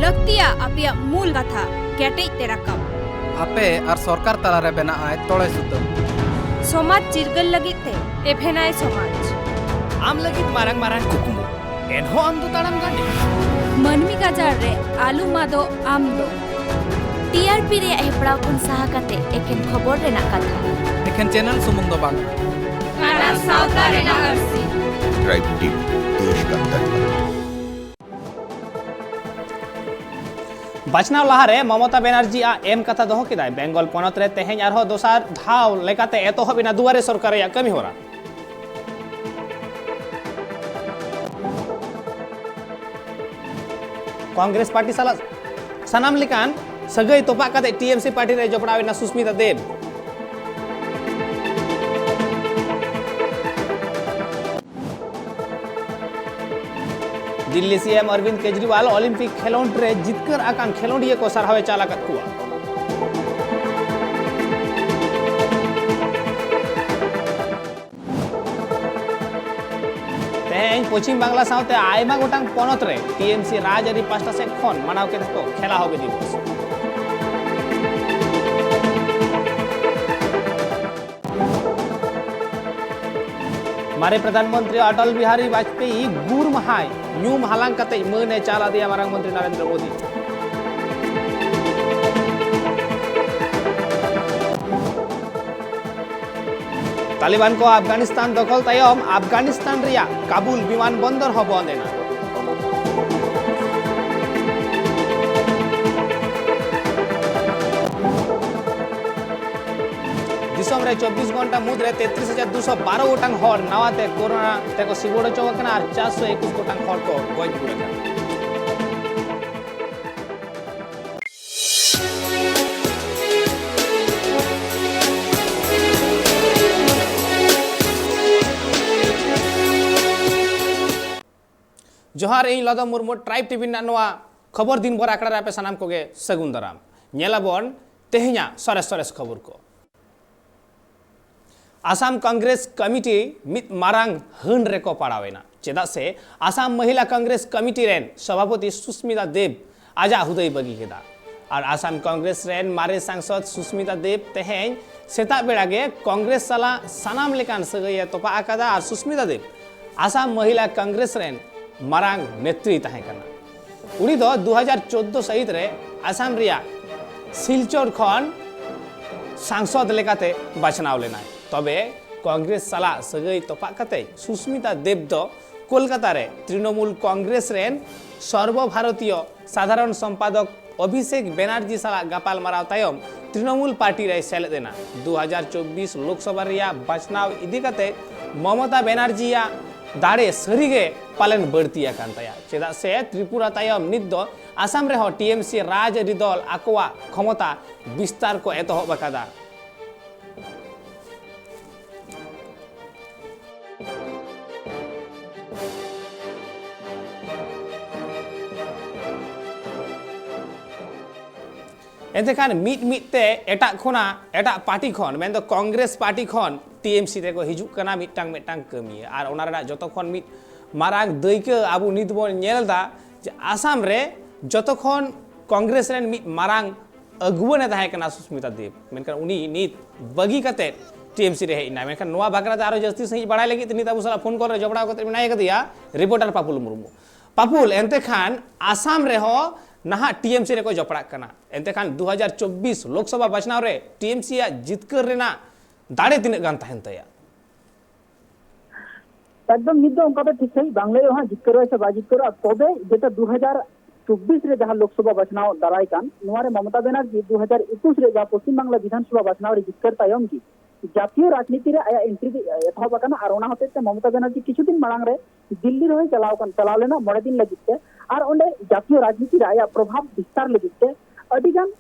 लक्तिया Apia मूल कथा केटे तेराकम आपे और सरकार तलारे बेना आए तोड़े सुतम समाज चिरगल लगिते एफेनाय समाज आम लगित मारंग मारंग कुकुमु एनहो आम दो ताड़म गांडी मनमी गाजार रे आलू मादो आम दो टीआरपी रे हेपड़ा कुन साहा कते एकेन खबर रेना कथा एखन चैनल सुमुंग दो बांग काना सावता रेना अर्सी ट्राइब टीम देश का तटबंध बचनाव लहारे ममता बेनार्जी आ एम कथा दोहो किदाय बेंगल पनत रे तेहेñ आरहो दोसार धाव लेकाते एतोहब इना दुआरे सरकार या कमी होरा कांग्रेस पार्टी साला सनाम लिकान सगई तोपा कते टीएमसी पार्टी रे जपड़ाविना सुस्मिता देव दिल्ली सीएम अरविंद केजरीवाल ओलंपिक खेलोंड रे जितकर आकान खेलोंडिये को सरहावे चालाकत कुआ तेहेñ पश्चिम बांग्ला साउते आयमा गोटांग पनत रे टीएमसी राजआरी पास्टा से खन मानाव के को खेला होबे दिवस मारे प्रधानमंत्री अटल बिहारी वाजपेयी गुर महाय न्यूम हालांग कते मने चाला दिया मारांग मंत्री नरेंद्र मोदी तालिबान को अफगानिस्तान दखल तायम अफगानिस्तान रिया काबुल विमान बंदर हो बंदेना दिसम रे 24 घंटा मुद्रे 33,212 गोटांग हर नावाते कोरोना तेको सिबोड़ चौकना और 421 गोटांग हर को गज पुरका जोहार इन लदम मुर्मू ट्राइब टीवी नवा खबर दिन भर आकड़ा रे सनाम कोगे सगुन दाराम नेलाबन तेहेñा सरेस सरेस खबर को आसाम कांग्रेस कमिटी मित मारांग हन रेको पड़ावेना चेदा से आसाम महिला कांग्रेस कमिटी रेन सभापति सुस्मिता देव आजा हुदय बगी केदा और आसाम कांग्रेस रेन मारे सांसद सुस्मिता देव तेहेñ सेता बेड़ागे कांग्रेस साला सनाम लेकान सगय तोपा आकादा और सुस्मिता देव आसाम महिला कांग्रेस रेन मारांग नेत्री ताहे कना उनी दो 2014 सहित रे आसाम रिया सिलचर खन सांसद लेकाते बाछनाव लेना तबे कांग्रेस साला सगई तोपा कते सुस्मिता देव दो कोलकाता रे तृणमूल कांग्रेस रेन सर्वभारतीय साधारण संपादक अभिषेक बनर्जी साला गापाल माराव तायम तृणमूल पार्टी रे सेलेदेना 2024 लोकसभा रिया बाछनाव इदी कते ममता बनर्जी या दाड़े सरीगे पालन बढ़तिया कान ताया चेदा से त्रिपुरा तायम नित दो आसाम रे हो टीएमसी राजआरी दल आकोवा क्षमता विस्तार को एतोहब अकादा एतेखान मिट मिटते एटा खोना एटा पार्टी खन मेन दो कांग्रेस पार्टी खन टीएमसी रे को हिजुक कना मिटटांग मिटटांग कमी और ओना रे जतखन मिट मारांग दैके आबु नित बन नेलदा जे आसाम रे जतखन कांग्रेस रेन मिट मारांग अगुवन ताहे कना सुस्मिता देव मेनका उनी नित बगी कते टीएमसी रे हेना मेनका नोआ बागरा आरो जस्ती सही बड़ाय लगी नित आबु साला फोन कर जबड़ा कते मिनाय कदिया रिपोर्टर पापुल मुर्मू पापुल एंते खान आसाम रे हो नहा टीएमसी रे को जपड़ा कना एंते खान 2024 लोकसभा बचनाव रे टीएमसी या जितकर रेना दाड़े तिने गान ताहेन तया एकदम निदो उनका तो ठीक सही बांग्ला वहां जितकर से बाजितकर तबे जेटा 2024 रे जहां लोकसभा बचनाव दाराय कान नोरे ममता बनर्जी 2021 रे जहां पश्चिम बांग्ला विधानसभा बचनाव रे जितकर तायम की जातीय राजनीति रे आया एंट्री एथाव बकना और ओना होते ते ममता बनर्जी किछु दिन मांग रे दिल्ली रे चलाव लेना मोड़े दिन लगिते और ओंडे जातीय राजनीति रे आया प्रभाव विस्तार लगिते अडिगान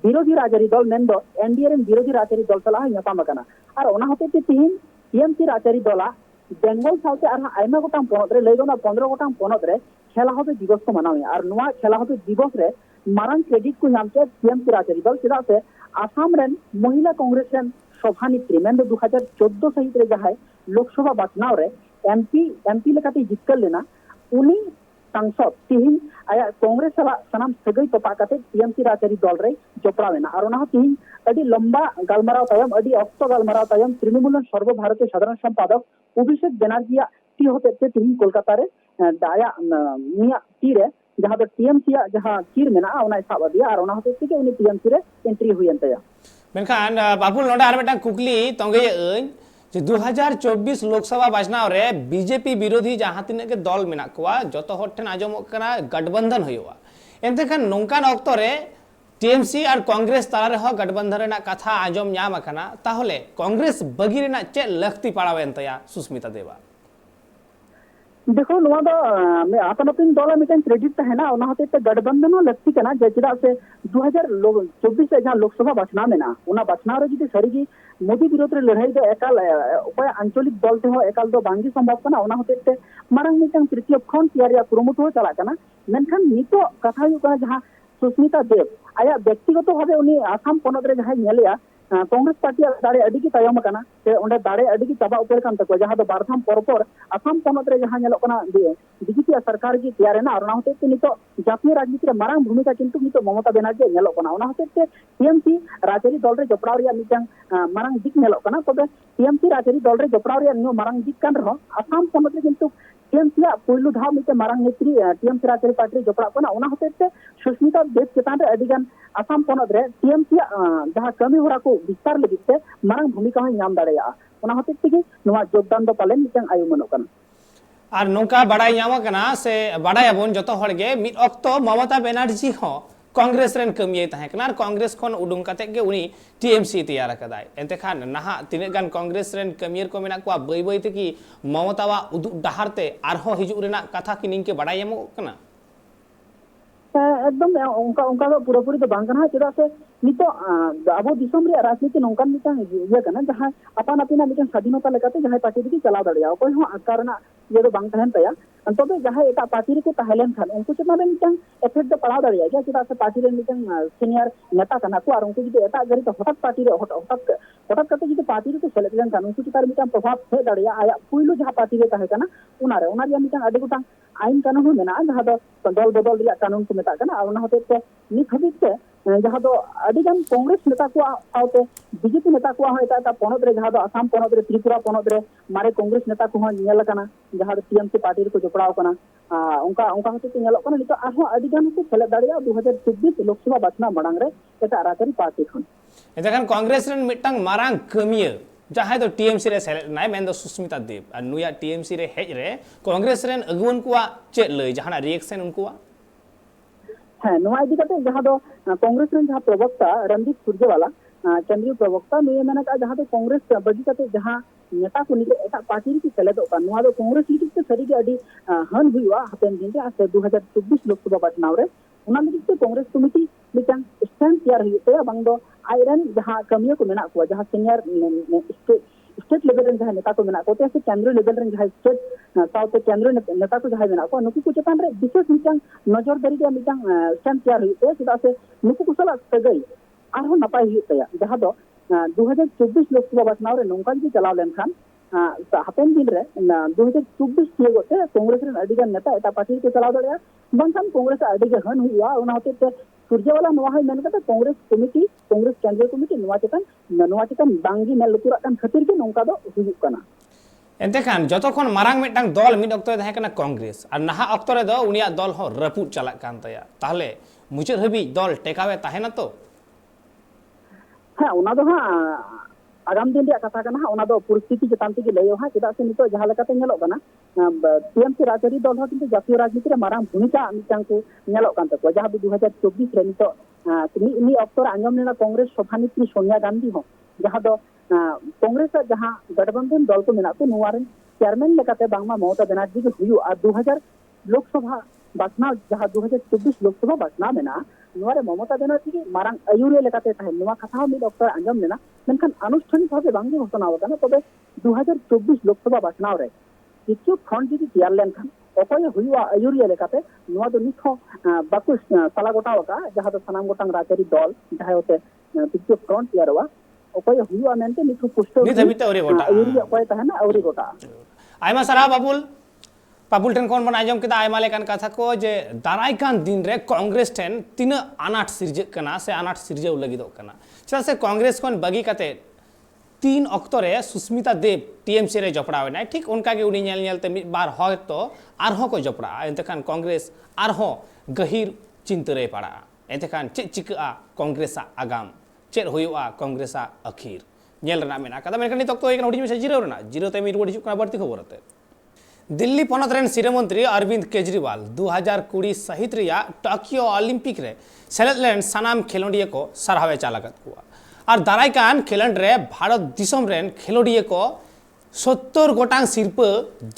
विरोधी राजआरी दल मेंदो एनडीए रेन विरोधी राजआरी दल सलाह यताम कना और ओना होते ते तिहिन टीएमसी राजआरी दला बेंगल साउते और आयमा गोटांग पनत रे लैगोना 15 गोटांग पनत रे खेला होबे दिवस को मनावे और नोआ खेला होबे दिवस रे मारांग क्रेडिट को नामते टीएमसी राजआरी दल चेदा से आसाम रेन महिला कांग्रेस रेन सभानेत्री मेंदो 2014 सहित रे जहाय लोकसभा बचनाव रे एमपी लेकाते जितकर लेना उनी सांसद तिहिन आया कांग्रेस सला सनाम सगई तोपा कते टीएमसी राजरी दल रे जोपड़ावेना और ओना तिहिन अडी लंबा गालमाराव तायम अडी ऑक्टो गालमाराव तायम तृणमूल सर्वभारतीय साधारण संपादक अभिषेक बनर्जी टी होते ते तिहिन कोलकाता रे दाया निया टी रे जहां दो टीएमसी जहां चीर मेना ओना साब दिया और ओना होते के उनी टीएमसी रे एंट्री हुई अंतया मेनखान बाबुल नोडा आर मेटा कुकली तंगे जे 2024 लोकसभा बाचनाव रे बीजेपी विरोधी जहां तिने के दल मेना कोआ जतो हर ठेन आजमो कना गठबंधन होयोआ एनते खान नोंकान ऑक्तो रे टीएमसी और कांग्रेस ताला रे हो गठबंधन रेना कथा आजम ᱧᱟᱢ आकना ताहले कांग्रेस बगी रेना चे लक्ति पड़ावेन तया सुस्मिता देवा देखो नवा दो अपन अपन दल में क्रेडिट तहना ओना होते गठबंधन लगती कना जेदा से 2024 जहां लोकसभा बचना में ना ओना बचना रे जदी सरीगी मोदी विरोध रे लड़ाई दो एकाल उपाय आंचलिक दल ते हो एकाल दो बांगी संभव कना ओना होते मारंग मिटंग तृतीय खंड तैयारिया कुरुमुटु चला कना मेनखान नितो कथा हु कना जहां सुस्मिता देव आया व्यक्तिगत भावे उनी आसाम पोनत रे जहां नेलिया कांग्रेस पार्टी दाड़े अड़ी की तायम कना से ओंडे दाड़े अड़ी की चाबा उपर कान तको जहां दो बारथाम परपर आसाम पोनत रे जहां नेलो कना बीजेपी सरकार की तैयार ना और ना होते नितो जातीय राजनीति रे मारंग भूमिका किंतु नितो ममता बनर्जी नेलो कना ओना होते टीएमसी राजरी दल रे जपड़ाव रिया मिटंग मारंग दिक नेलो कना तबे टीएमसी राजरी दल रे जपड़ाव रिया नो मारंग दिक कान रहो आसाम पोनत रे किंतु टीएमसी पहिलु धाव मिटे मारंग नेत्री टीएमसी राजरी पार्टी जपड़ा कना ओना होते सुस्मिता देव चेतान रे अडिगान आसाम पोनत रे टीएमसी जहां कमी होरा को विस्तार लगिते मारंग भूमिका हो नाम दाड़ेया ओना होते कि नवा योगदान दो पालन मिटंग आयु मनो कना और नौका बड़ाई ᱧᱟᱢ कना से बड़ाई अबन जतो हड़गे मिट ऑक्तो ममता बनर्जी हो कांग्रेस रेन कमिये ताहे कना और कांग्रेस खन उडुंग कते के उनी टीएमसी तैयार कदाय एंते खान नहा तिने गान कांग्रेस रेन कमियर को मेना को बई बई ते कि ममतावा उदु डहारते आरहो हिजु रेना कथा कि निंके बड़ाई ᱧᱟᱢ कना एकदम उनका उनका तो पूरा पूरी तो बांग कना चेदा से नितो अब दिसम रे राजनीति नोंकान मिटा ये कना जहां अपन अपिना मिटा स्वाधीनता लेकाते जहां पार्टी की चलाव दड़िया कोई हो आकारना ये तो बांग तहन तया तबे जहां एटा पार्टी को तहलेन खान उनको चेतना में मिटा इफेक्ट तो पड़ा दड़िया क्या चेदा से पार्टी रे मिटा सीनियर नेता कना को और उनको जो एटा गरी तो हठात पार्टी रे हठात कते जो पार्टी को सेलेक्ट लेन खान उनको चितार मिटा प्रभाव हे दड़िया आया पुइलो जहां पार्टी रे तहे कना उना रे मिटा अडी गोटा आईन कानून मेना जहां दो दल बदल रिया कानून को मेता कना और होते नित हबित जहां दो अडिगान कांग्रेस नेता को आते बीजेपी नेता को एटा पोनत रे जहां दो आसाम पोनत रे त्रिपुरा पोनत रे मारे कांग्रेस नेता को नेल कना जहां दो टीएमसी पार्टी को जोपड़ाव कना उनका उनका होते नेलो कना नितो आहो अडिगान को सेले दाड़िया 2024 लोकसभा बाचना मडांग रे एटा राजरी पार्टी खन एतखान कांग्रेस रेन मिटंग मारांग कमिया जहां दो टीएमसी रे सेलेक्ट नाय मेन दो सुस्मिता देव और नुया टीएमसी रे हेज रे कांग्रेस रेन अगुवन को चे लय जहां रिएक्शन उनको हाँ नवा इदी कते जहां दो कांग्रेस रेन जहां प्रवक्ता रणदीप सुरजेवाला केंद्रीय प्रवक्ता ने मेना का जहां दो कांग्रेस बगी कते जहां नेता को निके एटा पार्टी की सेलेदो का नवा दो कांग्रेस लिखित से सरी के अडी हन हुआ हपेन दिन रे 2024 लोकसभा बाचनाव रे उना लिखित कांग्रेस कमिटी मिटन स्टैंड तैयार हुई ते बांग दो आयरन जहां कमियो को मेना को जहां सीनियर स्टेट लेवल रेन जहां नेता को मेना को ते केंद्रीय लेवल रेन जहां स्टेट साउथ केंद्रीय नेता को जहां मेना को नुकु को चेतान रे विशेष मिटन नजरदारी के मिटन स्टैंड तैयार हुई ते चेदा से नुकु को सला सगई आरो नपाय हुई ते जहां दो 2024 लोकसभा बाचनाव रे नोंकान की चलाव लेन खान हापेन दिन रे 2024 के गोते कांग्रेस रेन अडिगान नेता एटा पार्टी को चलाव दड़िया बंधन कांग्रेस अडिगे हन हुआ उना होते सूर्यवाला नवा है मेन कते कांग्रेस कमिटी कांग्रेस केंद्रीय कमिटी नवा चेतन बांगी मेल लुतुरा कान खातिर के नोंका दो हुजुक कना एंते खान जतो खन मारांग मिटंग दल मिड ऑक्तो थाहे कना कांग्रेस और नहा ऑक्तो रे दो उनिया दल हो रपुट चला कान तया ताहले मुचेद हबी दल टेकावे ताहे ना तो हाँ उना दो हां आगाम दिन रे कथा कना ओना दो परिस्थिति चेतान ते लयो हां चेदा से नितो जहां लेकाते नेलो कना टीएमसी राजरी दल हो किंतु जातीय राजनीति रे मारांग भूमिका मिटांग को नेलो कान तको जहां 2024 रे नितो नी अक्तर आंजम नेना कांग्रेस सभानेत्री सोनिया गांधी हो जहां दो कांग्रेस जहां गठबंधन दल को मेना को नुवारन चेयरमैन लेकाते बांगमा ममता बनर्जी के हुयु आ 2000 लोकसभा बाचना जहां 2024 लोकसभा बाचना मेना नुवारे ममता बनर्जी के मारांग अयुरे लेकाते ताहे नुवा कथा मी डॉक्टर आंजम नेना मेनखान आनुष्ठानिक भावे बांगी घोषणा होता तबे 2024 लोकसभा बाचना रे किछु फ्रंट जी तैयार लेन खान अकय हुयुआ अयुरिया लेकाते नुवा दो निखो बाकु साला गोटाव का जहां दो सनाम गोटांग राजरी दल जहां होते किछु फ्रंट तैयारवा अकय हुयुआ मेनते निखो पुष्ट नि धबिते औरी गोटा अयुरिया अकय ताहे ना औरी गोटा आयमा सारा बाबुल पापुल ठेन खन बन आजम केदा आयमा लेकान कथा को जे दारायकान दिन रे कांग्रेस ठेन तीन आनाट सिरजे कना से आनाट सिरजे लगिदो कना चेदा से कांग्रेस खन बगी काते 3 अक्टोबर सुस्मिता देव टीएमसी रे जपड़ावेना ठीक उनका के उनी नेल नेलते मिद बार होय तो आरहो को जपड़ा एंतखान कांग्रेस आरहो गहिर चिंता रे पड़ा एंतखान चे चिका कांग्रेस आगाम चे होयुआ कांग्रेस अखीर नेल रना मेना कदा मेनखान नित अक्तो एकन हुडी में जीरो रना जीरो ते मी रुडी हिजुक बर्ती खबरते दिल्ली पनत रेन सिरमंत्री अरविंद केजरीवाल 2020 सहित रिया टोक्यो ओलंपिक रे सेलेक्ट सानाम खेलोडिया को सरहावे चालकत कुआ और दारायकान खेलन रे भारत दिसम रेन खेलोडिया को 70 गोटांग सिरप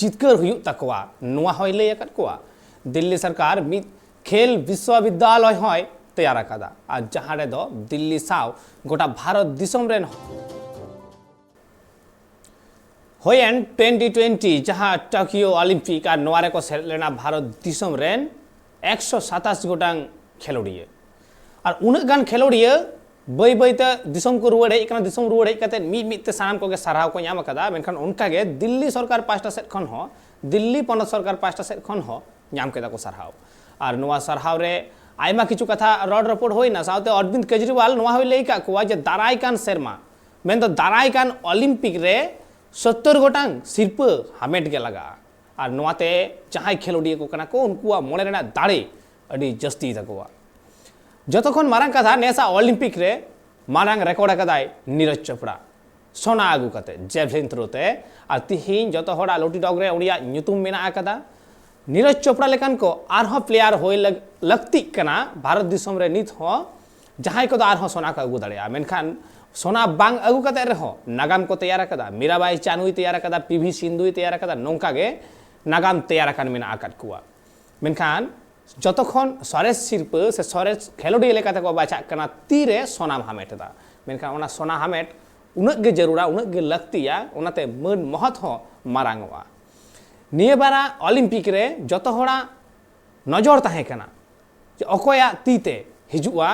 जितकर हुयु तकवा नुआ होय ले एकत कुआ दिल्ली सरकार मिद खेल विश्वविद्यालय होय तैयार कदा और जहां रे दो दिल्ली साव गोटा भारत दिसम रेन होयन 2020 जहां टोक्यो ओलंपिक और नोआरे को सेलेना भारत दिसम रेन 127 गोटांग खेलोडिया और उनक गान खेलोडिया बई बईते दिसम को रुवाड़ हेज दिसम रुवाड़ हेज कते मिते सानाम को साराव को नाम कदा मेनखान उनका गे दिल्ली सरकार पास्टा सेट खन हो दिल्ली पनत सरकार पास्टा सेट खन हो नाम केदा को साराव और नुआ साराव रे आयमा किछु कथा रड रिपोर्ट होइना साउते अरविंद केजरीवाल नुआ होय लेका कुआ जे दारायकान शर्मा मेन तो दारायकान ओलंपिक रे 70 गोटांग सिरप हामेट के लगा और नुआते जहां खेलोडिया को कना को उनकुआ मोने रेना दाड़े अडी जस्ती तकवा जतखन मारंग कथा नेसा ओलंपिक रे मारंग रिकॉर्ड कदाय नीरज चोपड़ा सोना आगु कते जेवलिन थ्रोते और तिहिन जत होड़ा लोटी डॉग रे उनिया ᱧᱩᱛᱩᱢ मेना कदा नीरज चोपड़ा लेकन को आरहो प्लेयर होय लगती कना भारत दिसम रे नित हो जहां को आरहो सोना का आगु दाड़े मेनखान सोना बांग आगु कते रे हो नागाम को तैयार कदा मीराबाई चानुई तैयार कदा पीवी सिंधुई तैयार कदा नोंका गे नागाम तैयार कान मेना आकात कुआ मेनखान जतखन सरेस सिरप से सरेस खेलोडिया लेकाते को बाचा कना तीरे सोनाम हामेट दा मेनखान ओना सोना हामेट उनक गे जरूरा उनक गे लगतिया ओनाते मन महत हो मारांगवा निये बारा ओलंपिक रे जत होड़ा नजर ताहे कना जे अकोया तीते हिजुआ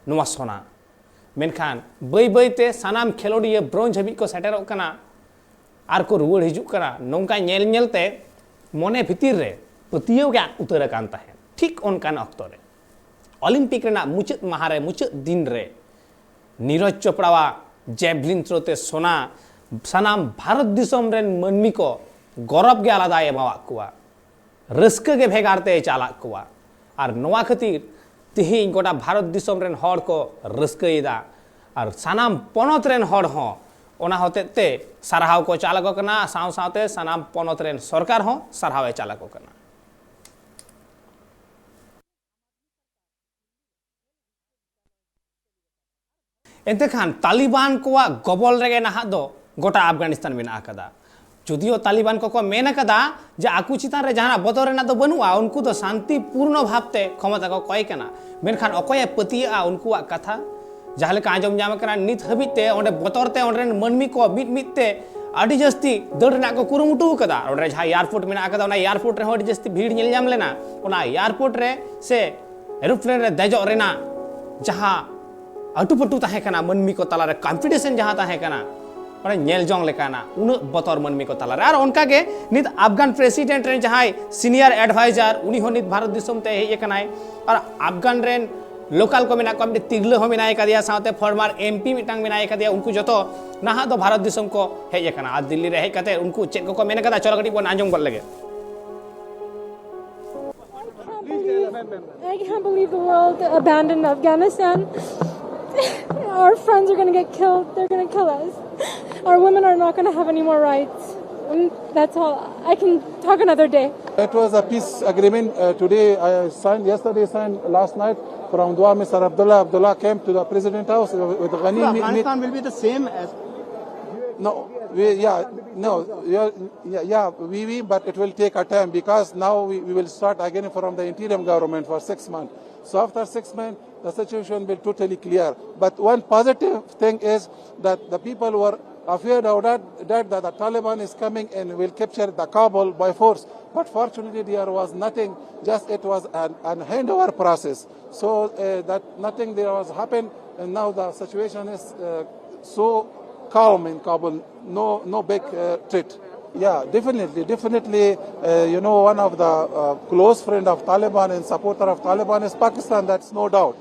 नुआ सोना मेनखान बई बईते सानाम खेलोडिया ब्रोंज हबी को सेटेरो कना आर को रुवाड़ हिजुक कना नोंका नेल नेलते मोने भितिर रे पतियो गे उतर कान ताहे ठीक उनकान अक्तो रे ओलंपिक रेना मुचाद महारे मुचाद दिन रे नीरज चोपड़ावा जेवलिन थ्रोते सोना सानाम भारत दिसम रेन मनमी को गौरव के आलादा एमावा कुआ रस्क के भेगारते चाला कुआ और नोआ खातिर तिहिन गोटा भारत दिसम रेन हर को रस्कईदा और सानाम पनत रेन हर हो ओना होतेते साराहाव को चालक कना साव सावते सानाम पनत रेन सरकार हो साराहावे चालक कना एंतेखान तालिबान को गबल रेगे नाहा दो गोटा अफगानिस्तान मेना कदा जुदियो तालिबान को मेन कदा जे आकु चितान रे जहां बदर रेना दो बनुआ उनको तो शांतिपूर्ण भावते क्षमता को कय कना मेनखान अकोय पतिया उनको कथा जहां लेका आंजम जाम कना नित हबिते ओंडे बतरते ओंडे मनमी को मिट मिटते आडी जस्ती दड़ रेना को कुरुमुटु कदा ओंडे जहां एयरपोर्ट मेना कदा ओना एयरपोर्ट रे आडी जस्ती भीड़ नेल जाम लेना ओना एयरपोर्ट रे से एरोप्लेन रे देजो रेना जहां अटुपटु ताहे कना मनमी को तलारे कॉम्पिटिशन जहां ताहे कना माने नेल जोंग लेकाना उन बतर मनमी को तलारे और उनका के नित अफगान प्रेसिडेंट रे जहां सीनियर एडवाइजर उनी हो नित भारत दिसम ते हे कनाय और अफगान रेन लोकल को मेना कम तिगले हो मेना का दिया साथे फॉर्मर एमपी मिटांग मेना का दिया उनको जतो नाहा दो भारत दिसम को हे कना आ दिल्ली रे हे कते उनको चेक को मेना कदा चलो गटी बन आंजम कर लगे I can't believe the world abandoned Afghanistan. Our friends are going to get killed. They're going to kill us. Our women are not going to have any more rights. And that's all. I can talk another day. It was a peace agreement today. I signed, yesterday signed, last night from Dua. Mr. Abdullah came to the president house with Ghani. Afghanistan will be the same as. No, but it will take a time because now we will start again from the interim government for 6 months. So after 6 months, the situation will totally clear. But one positive thing is that the people were afraid of that the Taliban is coming and will capture the Kabul by force. But fortunately, there was nothing. Just it was an handover process. So that nothing there was happened, and now the situation is so calm in Kabul. No big threat. Yeah, definitely. You know, one of the close friend of Taliban and supporter of Taliban is Pakistan. That's no doubt.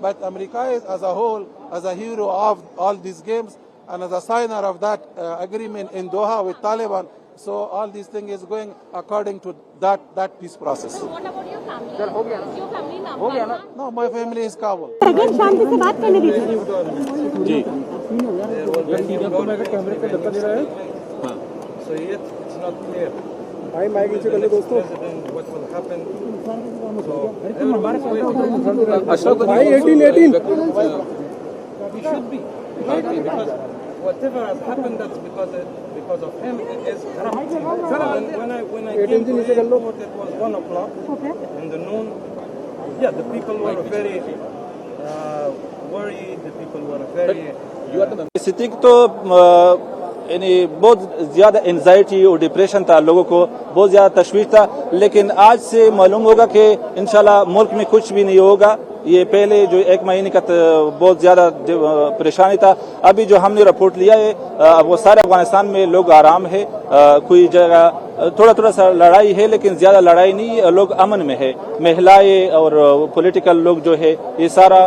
But America is, as a whole, as a hero of all these games, and as a signer of that agreement in Doha with Taliban. So all these things is going according to that peace process. So what about your family? Is your family in Afghanistan? No, my family is Kabul. शांति से बात करने दीजिए। So it's not clear. दोस्तों What will happen? We should be happy because whatever has happened, that's because of him. It is corrupting. When I came to the airport, it was 1 o'clock in the noon. Yeah, the people were very worried. The people were very. स्थिति तो यानी बहुत ज़्यादा anxiety और depression था, लोगों को बहुत ज़्यादा तशवीश था, लेकिन आज से मालूम होगा कि इंशाल्लाह मुल्क में कुछ भी नहीं होगा। ये पहले जो 1 महीने का बहुत ज़्यादा परेशानी था, अभी जो हमने रिपोर्ट लिया है वो सारे अफगानिस्तान में लोग आराम है, कोई जगह थोड़ा सा लड़ाई है लेकिन ज़्यादा लड़ाई नहीं, लोग अमन में है, महिलाएं और पॉलिटिकल लोग जो है ये सारा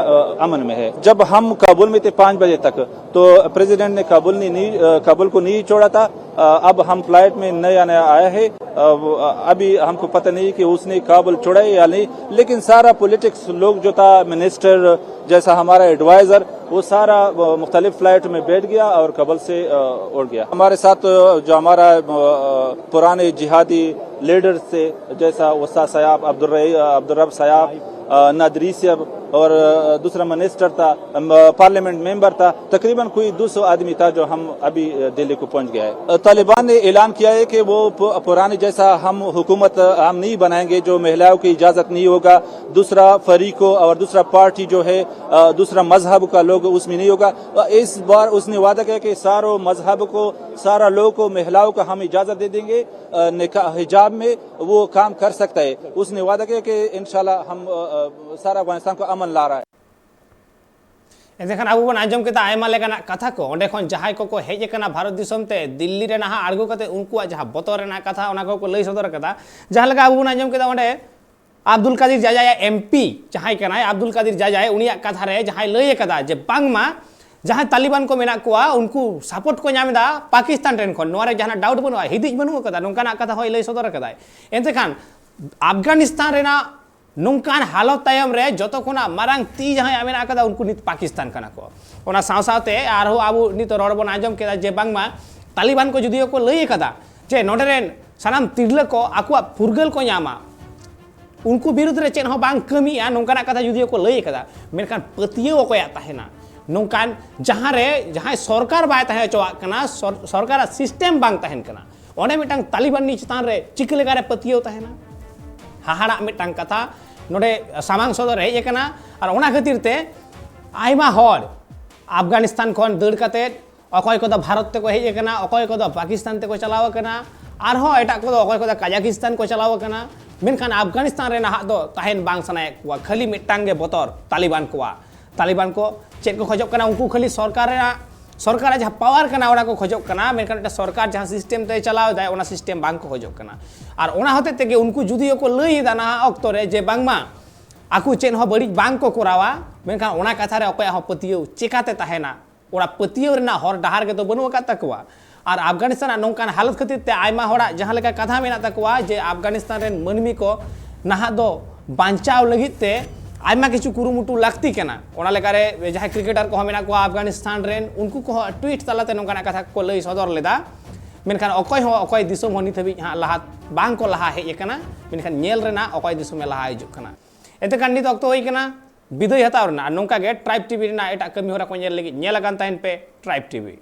अमन में है। जब हम काबुल में थे 5 बजे तक तो प्रेसिडेंट ने काबुल को नहीं छोड़ा था, अब हम फ्लाइट में नया आया है, अभी हमको पता नहीं कि उसने काबुल छोड़ा है या नहीं, लेकिन सारा पॉलिटिक्स लोग जो था, मिनिस्टर जैसा हमारा एडवाइजर, वो सारा मुख्तलिफ फ्लाइट में बैठ गया और काबुल से उड़ गया। हमारे साथ जो हमारा पुराने जिहादी लीडर्स थे जैसा उस्ताद सयाब, अब्दुर्रब सयाब, नादरी साहब और दूसरा मिनिस्टर था, पार्लियामेंट मेंबर था, तकरीबन कोई 200 आदमी था जो हम अभी दिल्ली को पहुंच गया है। तालिबान ने ऐलान किया है कि वो पुराने जैसा हम हुकूमत हम नहीं बनाएंगे, जो महिलाओं की इजाजत नहीं होगा, दूसरा फरीको और दूसरा पार्टी जो है दूसरा मजहब का लोग उसमें नहीं होगा। इस बार उसने वादा किया कि सारों मजहब को, सारा लोगों को, महिलाओं को हम इजाजत दे देंगे, निकाह हिजाब में वो काम कर सकता है। उसने वादा किया कि इंशाल्लाह हम सारा अफगानिस्तान को अमन ला रहा है। एनखान अब बन आजम के आयमा लेकाना कथा को ओंडे खन जहाय को हेज एकना भारत दिसम ते दिल्ली रे नाहा आड़गो कते उनकुआ जहा बतर रेना कथा ओना को लई सदर कदा जहा लगा अब बन आजम के ओंडे अब्दुल कादिर जाजाया एमपी जहाय कनाय अब्दुल कादिर जाजाय उनिया कथा रे जहाय लई कदा जे बांगमा जहां तालिबान को मेना कुआ उनको सपोर्ट को नामदा पाकिस्तान रेन खन नोरे जहां डाउट बनुआ हिदिज बनु कदा नोंकाना कथा होय लई सदर कदा एनखान अफगानिस्तान रेना नोंकान हालत तायम रे जतो खुना मारांग ती जहां मेना कदा उनको नित पाकिस्तान कना को ओना सावसावते आरो आबु नित रड़बन आजम केदा जे बांगमा तालिबान को जुदियो को लई कदा जे नोडेरेन सनाम तिरला को आकुआ फुरगल को नामा उनको विरुद्ध रे चेन हो बांग कमिया नोंकाना कथा जुदियो को लई कदा मेनखान पतियो ओकोया ताहेना नोंकान जहां रे जहां सरकार बाय ताहे चोआ कना सरकार सिस्टम बांग ताहेन कना ओने मिटांग तालिबान नि चितान रे चिकले गारे पतियो ताहेना हाहाड़ा मिटांग कथा नोडे सामांग सदर हेज कना और ओना खातिर ते आयमा हर अफगानिस्तान खन दड़ कते अकय को भारत ते को हेज कना अकय को पाकिस्तान ते को चलाव कना आरहो एटा को अकय को कजाकिस्तान को चलाव कना मेनखान अफगानिस्तान रे नाहा दो ताहेन बांग सनाय कुआ खाली मिटांग गे बतर तालिबान को चेक को खजब कना उनको खाली सरकार जहाँ पावर कना ओना को खजब कना मेनखान सरकार जहाँ सिस्टम ते चलाव दाय ओना सिस्टम बांग को खजब कना और ओना होते तेगे उनको जुदियो को लई दाना अक्तो रे जे बांगमा आकु चेन हो बड़ी बांग को कोरावा मेनखान ओना कथा रे अकय हो पतियो चिकाते ताहेना ओरा पतियो रेना हर डहार के तो बनु का तकवा और अफगानिस्तान नोंकान हालत खातिर ते आयमा होड़ा जहाँ लेका कथा मेना तकवा जे अफगानिस्तान रेन मनमी को नाहा दो बांचाव लगित ते आयमा किछु कुरुमुटु लागती केना ओना लेकारे जहां क्रिकेटर को मेना को अफगानिस्तान रेन उनको को ट्वीट तलाते नोंकाना कथा को लई सदर लेदा मेनखान अकय दिसम हो नित हबि लहा बांग को लहा हेज कना मेनखान नेल रेना अकय दिसम में लहा हिजुक कना एतेखान नित अक्तो होई कना विदय हताव रेना नोंका गे ट्राइब टीवी रेना एटा कमी होरा को नेल लगी नेल अकान ताइन पे ट्राइब टीवी।